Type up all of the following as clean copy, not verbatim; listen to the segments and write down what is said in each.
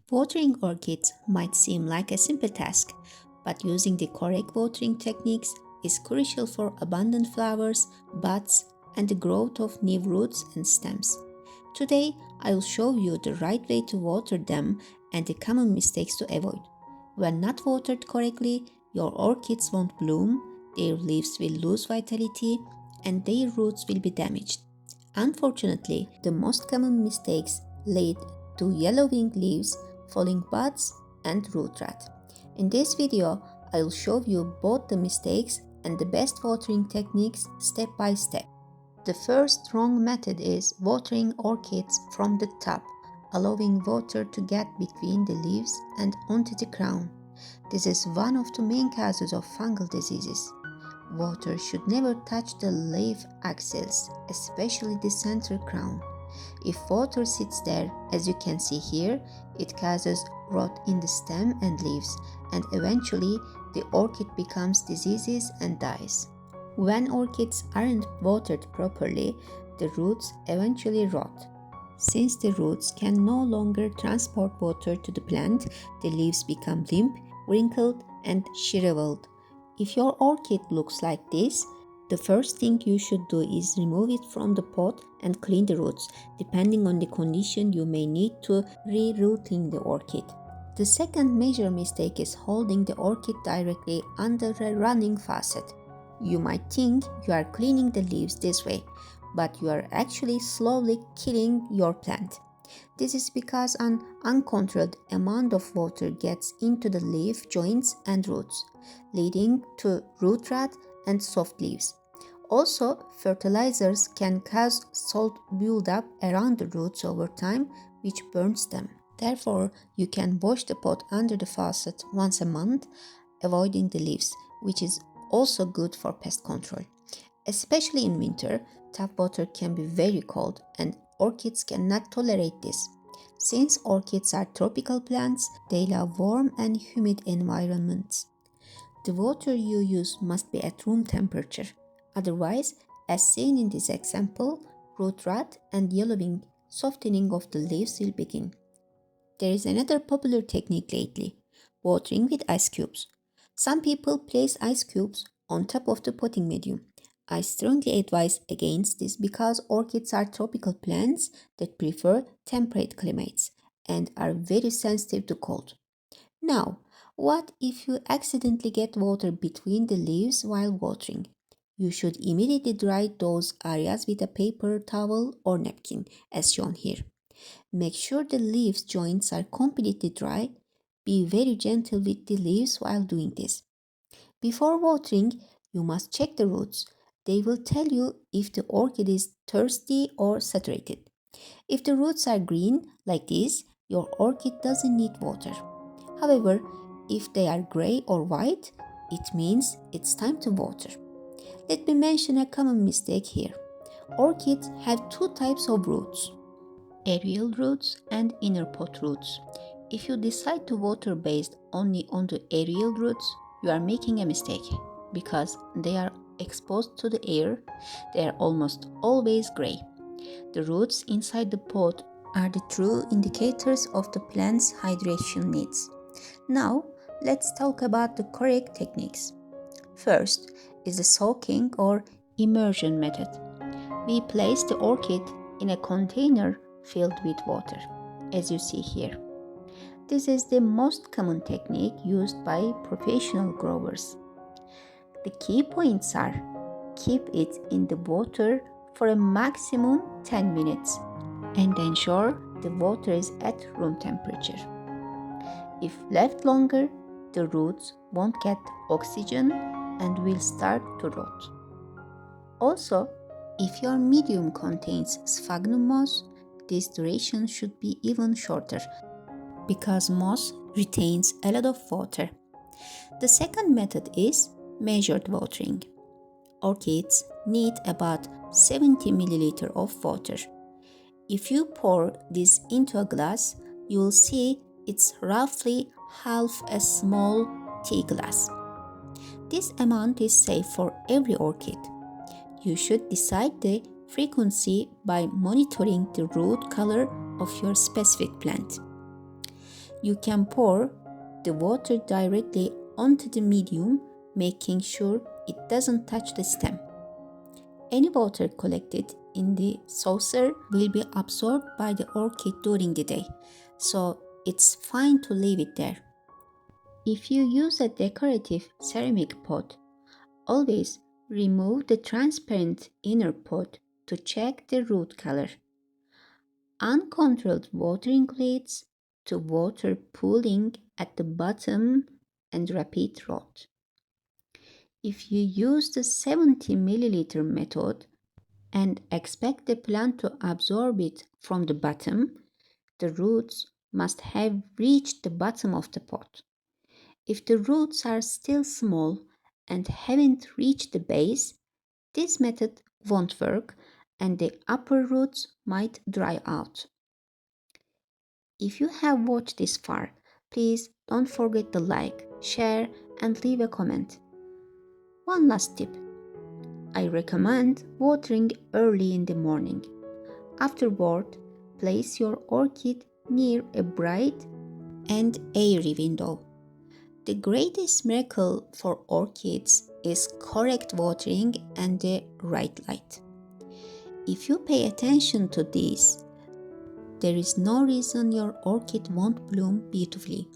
Watering orchids might seem like a simple task, but using the correct watering techniques is crucial for abundant flowers, buds, and the growth of new roots and stems. Today, I will show you the right way to water them and the common mistakes to avoid. When not watered correctly, your orchids won't bloom, their leaves will lose vitality, and their roots will be damaged. Unfortunately, the most common mistakes lead to yellowing leaves, falling buds, and root rot. In this video, I will show you both the mistakes and the best watering techniques step by step. The first wrong method is watering orchids from the top, allowing water to get between the leaves and onto the crown. This is one of the main causes of fungal diseases. Water should never touch the leaf axils, especially the center crown. If water sits there, as you can see here, it causes rot in the stem and leaves, and eventually the orchid becomes diseases and dies. When orchids aren't watered properly, the roots eventually rot. Since the roots can no longer transport water to the plant, the leaves become limp, wrinkled, and shriveled. If your orchid looks like this, the first thing you should do is remove it from the pot and clean the roots. Depending on the condition, you may need to re-rooting the orchid. The second major mistake is holding the orchid directly under a running faucet. You might think you are cleaning the leaves this way, but you are actually slowly killing your plant. This is because an uncontrolled amount of water gets into the leaf joints and roots, leading to root rot and soft leaves. Also, fertilizers can cause salt buildup around the roots over time, which burns them. Therefore, you can wash the pot under the faucet once a month, avoiding the leaves, which is also good for pest control. Especially in winter, tap water can be very cold and orchids cannot tolerate this. Since orchids are tropical plants, they love warm and humid environments. The water you use must be at room temperature. Otherwise, as seen in this example, root rot and yellowing, softening of the leaves will begin. There is another popular technique lately, watering with ice cubes. Some people place ice cubes on top of the potting medium. I strongly advise against this because orchids are tropical plants that prefer temperate climates and are very sensitive to cold. Now, what if you accidentally get water between the leaves while watering? You should immediately dry those areas with a paper towel or napkin, as shown here. Make sure the leaves joints are completely dry. Be very gentle with the leaves while doing this. Before watering, you must check the roots. They will tell you if the orchid is thirsty or saturated. If the roots are green, like this, your orchid doesn't need water. However, if they are gray or white, it means it's time to water. Let me mention a common mistake here. Orchids have two types of roots, aerial roots and inner pot roots. If you decide to water based only on the aerial roots, you are making a mistake because they are exposed to the air. They are almost always gray. The roots inside the pot are the true indicators of the plant's hydration needs. Now, let's talk about the correct techniques. First is the soaking or immersion method. We place the orchid in a container filled with water, as you see here. This is the most common technique used by professional growers. The key points are: keep it in the water for a maximum 10 minutes and ensure the water is at room temperature. If left longer, the roots won't get oxygen and will start to rot. Also, if your medium contains sphagnum moss, this duration should be even shorter because moss retains a lot of water. The second method is measured watering. Orchids need about 70 ml of water. If you pour this into a glass, you will see it's roughly half a small tea glass. This amount is safe for every orchid. You should decide the frequency by monitoring the root color of your specific plant. You can pour the water directly onto the medium, making sure it doesn't touch the stem. Any water collected in the saucer will be absorbed by the orchid during the day, so it's fine to leave it there. If you use a decorative ceramic pot, always remove the transparent inner pot to check the root color. Uncontrolled watering leads to water pooling at the bottom and rapid rot. If you use the 70 milliliter method and expect the plant to absorb it from the bottom, the roots must have reached the bottom of the pot. If the roots are still small and haven't reached the base, this method won't work and the upper roots might dry out. If you have watched this far, please don't forget to like, share, and leave a comment. One last tip. I recommend watering early in the morning. Afterward, place your orchid near a bright and airy window. The greatest miracle for orchids is correct watering and the right light. If you pay attention to these, there is no reason your orchid won't bloom beautifully.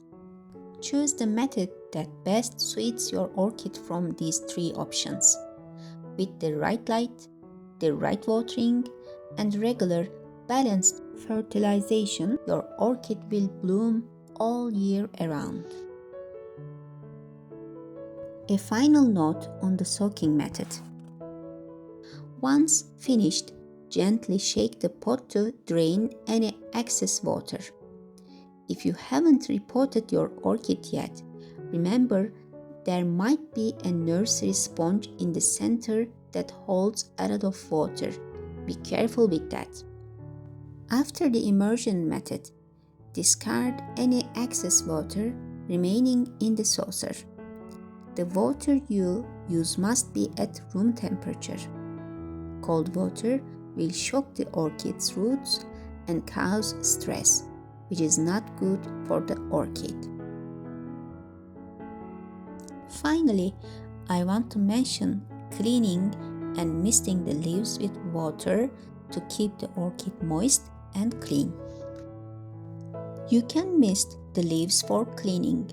Choose the method that best suits your orchid from these 3 options. With the right light, the right watering, and regular balanced fertilization, your orchid will bloom all year around. A final note on the soaking method. Once finished, gently shake the pot to drain any excess water. If you haven't repotted your orchid yet, remember there might be a nursery sponge in the center that holds a lot of water. Be careful with that. After the immersion method, discard any excess water remaining in the saucer. The water you use must be at room temperature. Cold water will shock the orchid's roots and cause stress, which is not good for the orchid. Finally, I want to mention cleaning and misting the leaves with water to keep the orchid moist and clean. You can mist the leaves for cleaning,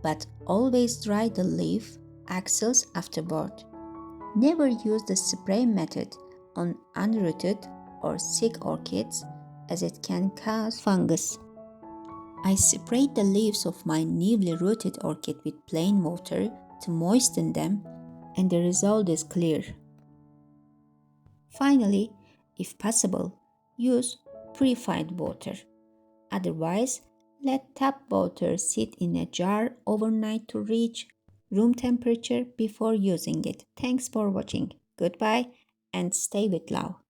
but always dry the leaf axils afterward. Never use the spray method on unrooted or sick orchids as it can cause fungus. I sprayed the leaves of my newly rooted orchid with plain water to moisten them, and the result is clear. Finally, if possible, use purified water. Otherwise, let tap water sit in a jar overnight to reach room temperature before using it. Thanks for watching. Goodbye and stay with love.